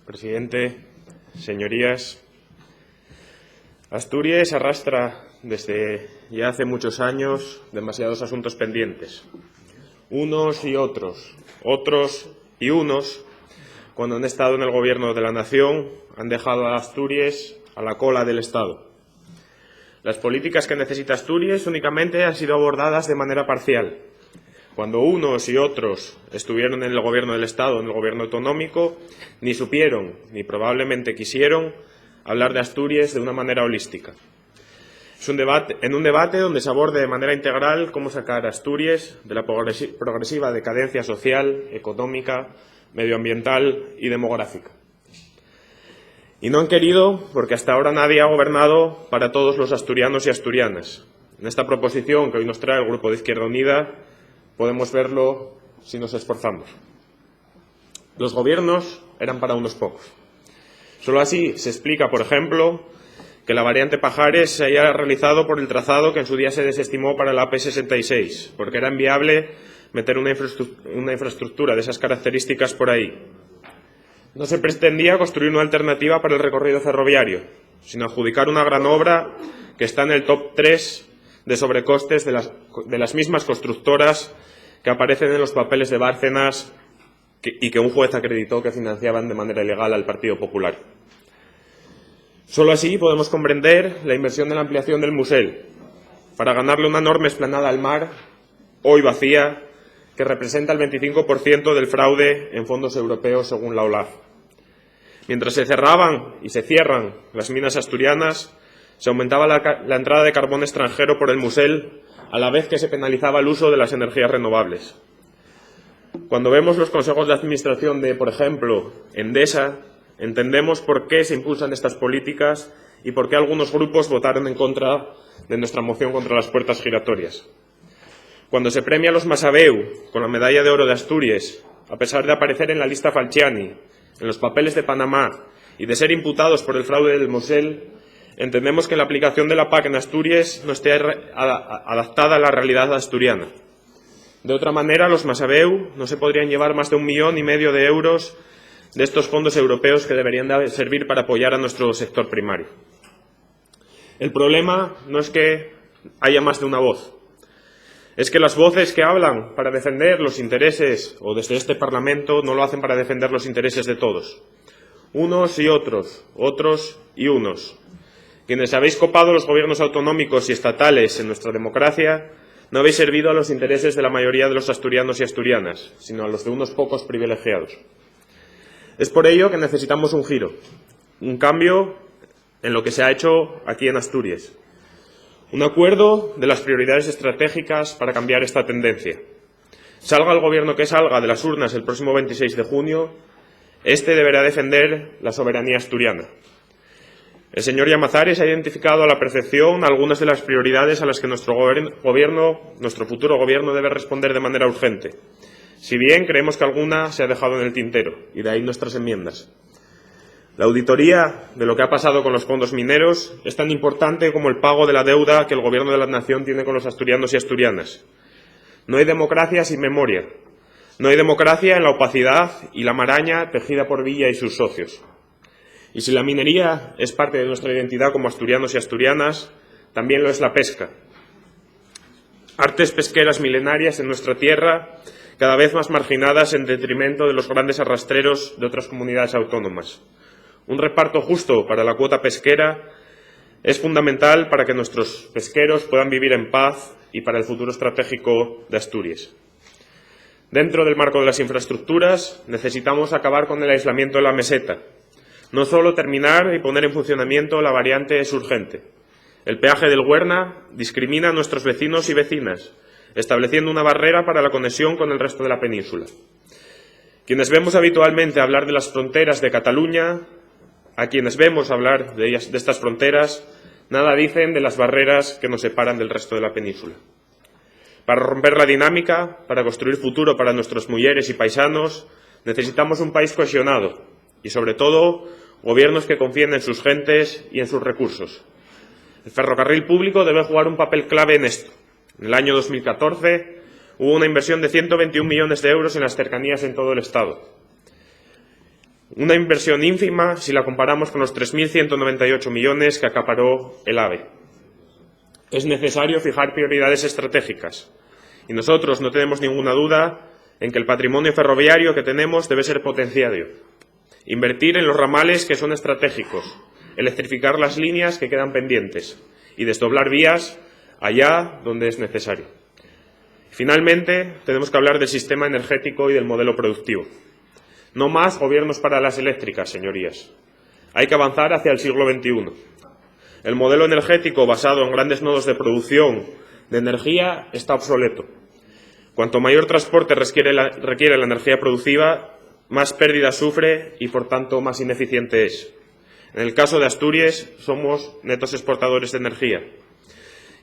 Presidente, señorías, Asturias arrastra desde ya hace muchos años demasiados asuntos pendientes. Unos y otros, otros y unos, cuando han estado en el gobierno de la nación, han dejado a Asturias a la cola del Estado. Las políticas que necesita Asturias únicamente han sido abordadas de manera parcial. Cuando unos y otros estuvieron en el gobierno del Estado, en el gobierno autonómico, ni supieron, ni probablemente quisieron, hablar de Asturias de una manera holística. Es un debate donde se aborde de manera integral cómo sacar a Asturias de la progresiva decadencia social, económica, medioambiental y demográfica. Y no han querido porque hasta ahora nadie ha gobernado para todos los asturianos y asturianas. En esta proposición que hoy nos trae el Grupo de Izquierda Unida podemos verlo si nos esforzamos. Los gobiernos eran para unos pocos. Solo así se explica, por ejemplo, que la variante Pajares se haya realizado por el trazado que en su día se desestimó para la AP66, porque era inviable meter una infraestructura de esas características por ahí. No se pretendía construir una alternativa para el recorrido ferroviario, sino adjudicar una gran obra que está en el top 3 de sobrecostes de las mismas constructoras que aparecen en los papeles de Bárcenas y que un juez acreditó que financiaban de manera ilegal al Partido Popular. Solo así podemos comprender la inversión de la ampliación del Musel, para ganarle una enorme explanada al mar, hoy vacía, que representa el 25% del fraude en fondos europeos según la OLAF. Mientras se cerraban y se cierran las minas asturianas, se aumentaba la entrada de carbón extranjero por el Musel, a la vez que se penalizaba el uso de las energías renovables. Cuando vemos los consejos de administración de, por ejemplo, Endesa, entendemos por qué se impulsan estas políticas y por qué algunos grupos votaron en contra de nuestra moción contra las puertas giratorias. Cuando se premia a los Masabeu con la medalla de oro de Asturias, a pesar de aparecer en la lista Falciani, en los papeles de Panamá y de ser imputados por el fraude del Mosel, entendemos que la aplicación de la PAC en Asturias no esté adaptada a la realidad asturiana. De otra manera, los Masabeu no se podrían llevar más de 1,5 millones de euros de estos fondos europeos que deberían servir para apoyar a nuestro sector primario. El problema no es que haya más de una voz. Es que las voces que hablan para defender los intereses, o desde este Parlamento, no lo hacen para defender los intereses de todos. Unos y otros, otros y unos. Quienes habéis copado los gobiernos autonómicos y estatales en nuestra democracia, no habéis servido a los intereses de la mayoría de los asturianos y asturianas, sino a los de unos pocos privilegiados. Es por ello que necesitamos un giro, un cambio en lo que se ha hecho aquí en Asturias. Un acuerdo de las prioridades estratégicas para cambiar esta tendencia. Salga el gobierno que salga de las urnas el próximo 26 de junio, este deberá defender la soberanía asturiana. El señor Llamazares ha identificado a la perfección algunas de las prioridades a las que nuestro futuro gobierno debe responder de manera urgente. Si bien creemos que alguna se ha dejado en el tintero, y de ahí nuestras enmiendas. La auditoría de lo que ha pasado con los fondos mineros es tan importante como el pago de la deuda que el Gobierno de la Nación tiene con los asturianos y asturianas. No hay democracia sin memoria. No hay democracia en la opacidad y la maraña tejida por Villa y sus socios. Y si la minería es parte de nuestra identidad como asturianos y asturianas, también lo es la pesca. Artes pesqueras milenarias en nuestra tierra, cada vez más marginadas en detrimento de los grandes arrastreros de otras comunidades autónomas. Un reparto justo para la cuota pesquera es fundamental para que nuestros pesqueros puedan vivir en paz y para el futuro estratégico de Asturias. Dentro del marco de las infraestructuras, necesitamos acabar con el aislamiento de la meseta. No solo terminar y poner en funcionamiento la variante es urgente. El peaje del Huerna discrimina a nuestros vecinos y vecinas, estableciendo una barrera para la conexión con el resto de la península. Quienes vemos habitualmente hablar de las fronteras de Cataluña, a quienes vemos hablar de estas fronteras, nada dicen de las barreras que nos separan del resto de la península. Para romper la dinámica, para construir futuro para nuestros mujeres y paisanos, necesitamos un país cohesionado y, sobre todo, gobiernos que confíen en sus gentes y en sus recursos. El ferrocarril público debe jugar un papel clave en esto. En el año 2014, hubo una inversión de 121 millones de euros en las cercanías en todo el Estado. Una inversión ínfima si la comparamos con los 3.198 millones que acaparó el AVE. Es necesario fijar prioridades estratégicas y nosotros no tenemos ninguna duda en que el patrimonio ferroviario que tenemos debe ser potenciado. Invertir en los ramales que son estratégicos, electrificar las líneas que quedan pendientes y desdoblar vías allá donde es necesario. Finalmente, tenemos que hablar del sistema energético y del modelo productivo. No más gobiernos para las eléctricas, señorías. Hay que avanzar hacia el siglo XXI. El modelo energético basado en grandes nodos de producción de energía está obsoleto. Cuanto mayor transporte requiere la energía productiva, más pérdidas sufre y, por tanto, más ineficiente es. En el caso de Asturias, somos netos exportadores de energía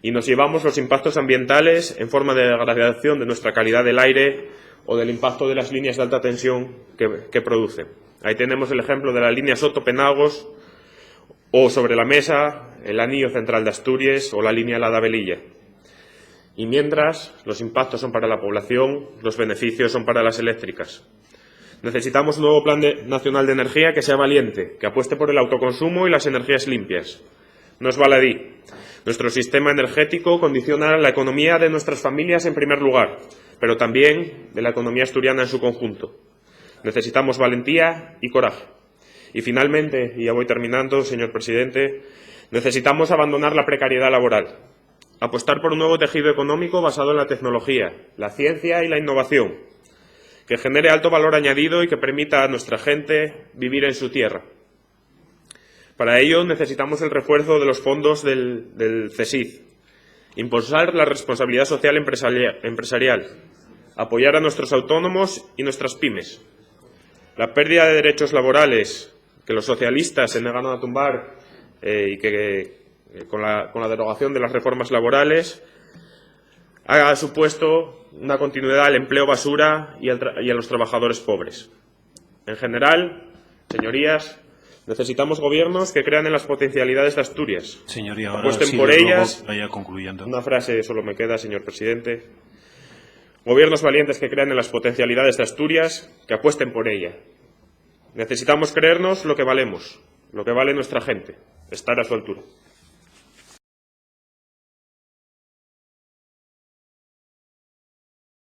y nos llevamos los impactos ambientales en forma de degradación de nuestra calidad del aire o del impacto de las líneas de alta tensión que producen. Ahí tenemos el ejemplo de la línea Soto-Penagos o, sobre la mesa, el anillo central de Asturias o la línea Lada-Velilla. Y mientras, los impactos son para la población, los beneficios son para las eléctricas. Necesitamos un nuevo plan nacional de energía que sea valiente, que apueste por el autoconsumo y las energías limpias. No es baladí. Nuestro sistema energético condiciona la economía de nuestras familias en primer lugar, pero también de la economía asturiana en su conjunto. Necesitamos valentía y coraje. Y finalmente, y ya voy terminando, señor presidente, necesitamos abandonar la precariedad laboral, apostar por un nuevo tejido económico basado en la tecnología, la ciencia y la innovación, que genere alto valor añadido y que permita a nuestra gente vivir en su tierra. Para ello necesitamos el refuerzo de los fondos del CSIC, impulsar la responsabilidad social empresarial, apoyar a nuestros autónomos y nuestras pymes. La pérdida de derechos laborales que los socialistas se negaron a tumbar y que con la derogación de las reformas laborales ha supuesto una continuidad al empleo basura y a los trabajadores pobres. En general, señorías, necesitamos gobiernos que crean en las potencialidades de Asturias. Señoría, ahora apuesten sí, por ellas. Vaya concluyendo. Una frase solo me queda, señor presidente. Gobiernos valientes que crean en las potencialidades de Asturias, que apuesten por ella. Necesitamos creernos lo que valemos, lo que vale nuestra gente, estar a su altura.